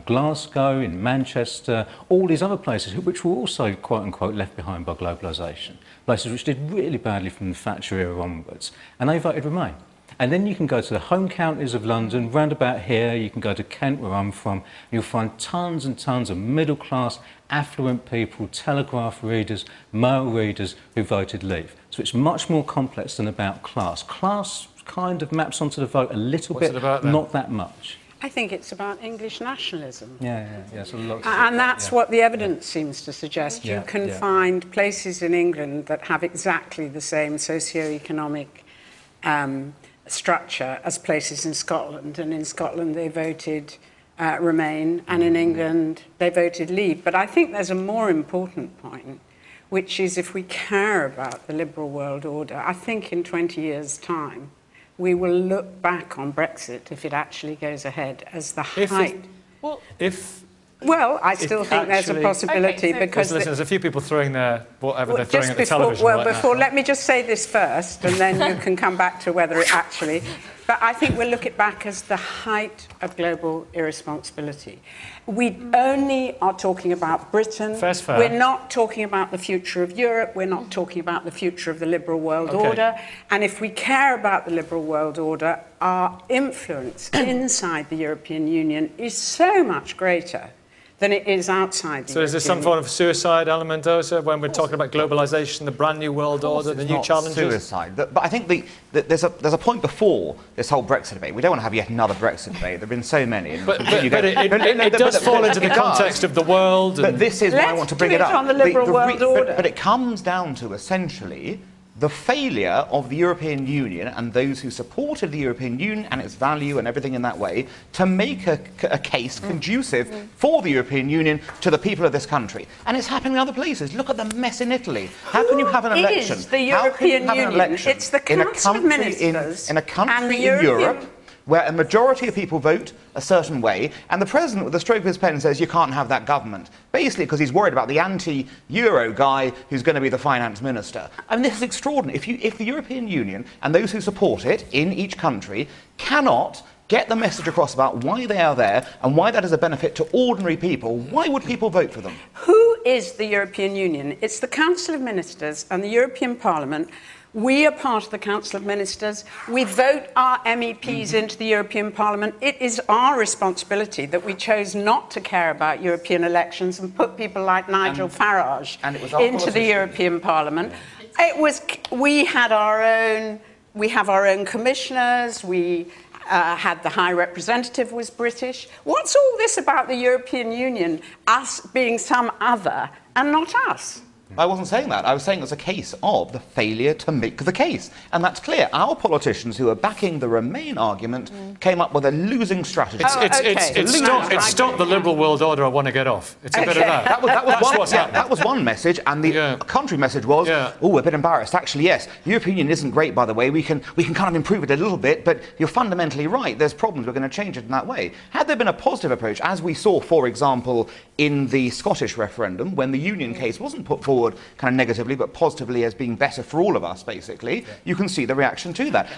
Glasgow, in Manchester, all these other places which were also quote-unquote left behind by globalisation, places which did really badly from the Thatcher era onwards, and they voted Remain. And then you can go to the home counties of London, round about here, you can go to Kent, where I'm from, and you'll find tons and tons of middle-class, affluent people, Telegraph readers, Mail readers who voted Leave. So it's much more complex than about class. Class kind of maps onto the vote a little bit, not that much. I think it's about English nationalism. So lots and that's what the evidence seems to suggest. You can find places in England that have exactly the same socio-economic structure as places in Scotland, and in Scotland they voted Remain, and in England they voted Leave. But I think there's a more important point, which is if we care about the liberal world order, I think in 20 years' time we will look back on Brexit, if it actually goes ahead, as the height. Well, I still think there's a possibility because... There's a few people throwing their whatever they're throwing at the television let me just say this first, and then you can come back to whether it actually... But I think we'll look it back as the height of global irresponsibility. We only are talking about Britain. Fair's fair. We're not talking about the future of Europe. We're not talking about the future of the liberal world order. And if we care about the liberal world order, our influence inside the European Union is so much greater than it is outside the So is there some form of suicide, Alan Mendoza, when we're talking about globalisation, the brand new world order, the new challenges? Suicide. But I think there's a point before this whole Brexit debate. We don't want to have yet another Brexit debate. There have been so many. But it does fall into the context of the world. But this is why I want to bring it up. On the liberal world order. But it comes down to, essentially, the failure of the European Union and those who supported the European Union and its value and everything in that way to make a case conducive for the European Union to the people of this country. And it's happening in other places. Look at the mess in Italy. How can you have an election? Is the European Union? It's the Council of Ministers in a country and the in European... Europe where a majority of people vote a certain way, and the president with a stroke of his pen says you can't have that government, basically because he's worried about the anti-Euro guy who's going to be the finance minister. I mean, this is extraordinary. If the European Union and those who support it in each country cannot get the message across about why they are there and why that is a benefit to ordinary people, why would people vote for them? Who is the European Union? It's the Council of Ministers and the European Parliament. We are part of the Council of Ministers. We vote our MEPs into the European Parliament. It is our responsibility that we chose not to care about European elections and put people like Nigel Farage into the European Parliament. We have our own commissioners. We had the High Representative was British. What's all this about the European Union, us being some other and not us? I wasn't saying that. I was saying it's a case of the failure to make the case. And that's clear. Our politicians who are backing the Remain argument came up with a losing strategy. It's stop the liberal world order, I want to get off. It's a bit of that. That was one message, and the contrary message was, oh, a bit embarrassed. Actually, yes, the European Union isn't great, by the way. We can kind of improve it a little bit, but you're fundamentally right. There's problems. We're going to change it in that way. Had there been a positive approach, as we saw, for example, in the Scottish referendum, when the union case wasn't put forward kind of negatively but positively as being better for all of us, basically, you can see the reaction to that.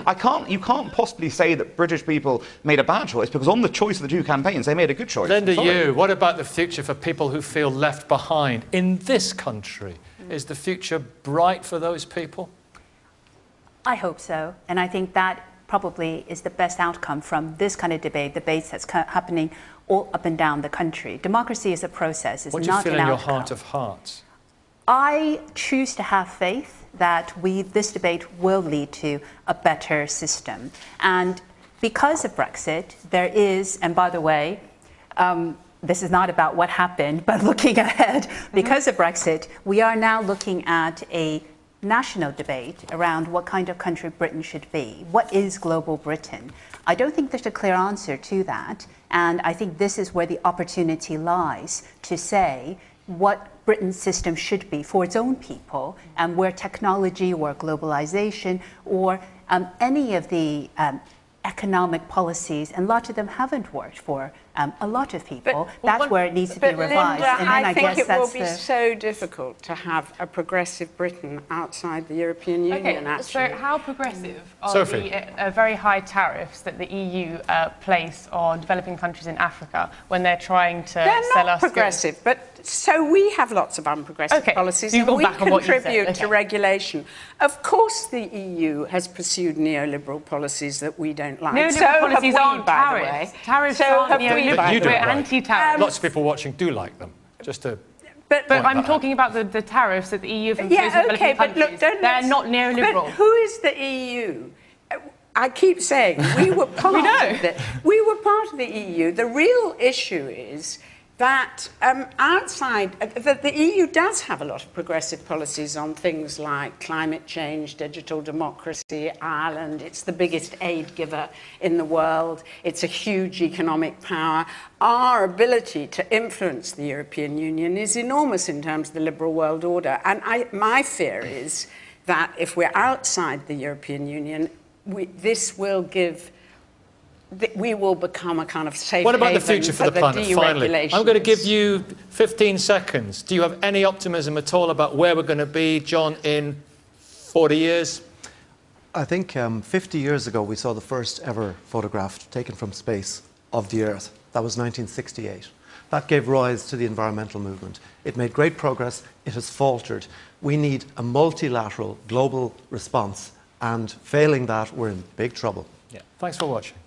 You can't possibly say that British people made a bad choice, because on the choice of the two campaigns, they made a good choice. Linda, what about the future for people who feel left behind in this country? Is the future bright for those people? I hope so. And I think that probably is the best outcome from this kind of debates that's happening all up and down the country. Democracy is a process. It's what do you not feel an in your outcome. heart of hearts? I choose to have faith that this debate will lead to a better system. And because of Brexit, there is, and by the way, this is not about what happened, but looking ahead, because of Brexit, we are now looking at a national debate around what kind of country Britain should be. What is global Britain? I don't think there's a clear answer to that. And I think this is where the opportunity lies to say what Britain's system should be for its own people, and where technology or globalization or any of the economic policies, and a lot of them haven't worked for a lot of people. That's where it needs to be revised. Linda, and then I think guess it will be so difficult to have a progressive Britain outside the European Union, actually. So how progressive are the very high tariffs that the EU place on developing countries in Africa when they're trying to sell us goods? They're not progressive, but so we have lots of unprogressive policies, and we contribute to regulation. Of course the EU has pursued neoliberal policies that we don't like. Neoliberal policies aren't tariffs. Tariffs aren't neoliberal. But you don't We're like anti-tariff. Lots of people watching do like them. Just to... But I'm talking about the tariffs that the EU have imposed on developing countries. They're not neoliberal. But who is the EU? I keep saying we were part of it. We were part of the EU. The real issue is that the EU does have a lot of progressive policies on things like climate change, digital democracy, Ireland. It's the biggest aid giver in the world. It's a huge economic power. Our ability to influence the European Union is enormous in terms of the liberal world order. And my fear is that if we're outside the European Union, we will become a kind of safe What about the haven future for the planet, finally? I'm going to give you 15 seconds. Do you have any optimism at all about where we're going to be, John, in 40 years? I think 50 years ago we saw the first ever photograph taken from space of the Earth. That was 1968. That gave rise to the environmental movement. It made great progress. It has faltered. We need a multilateral global response, and failing that, we're in big trouble. Yeah. Thanks for watching.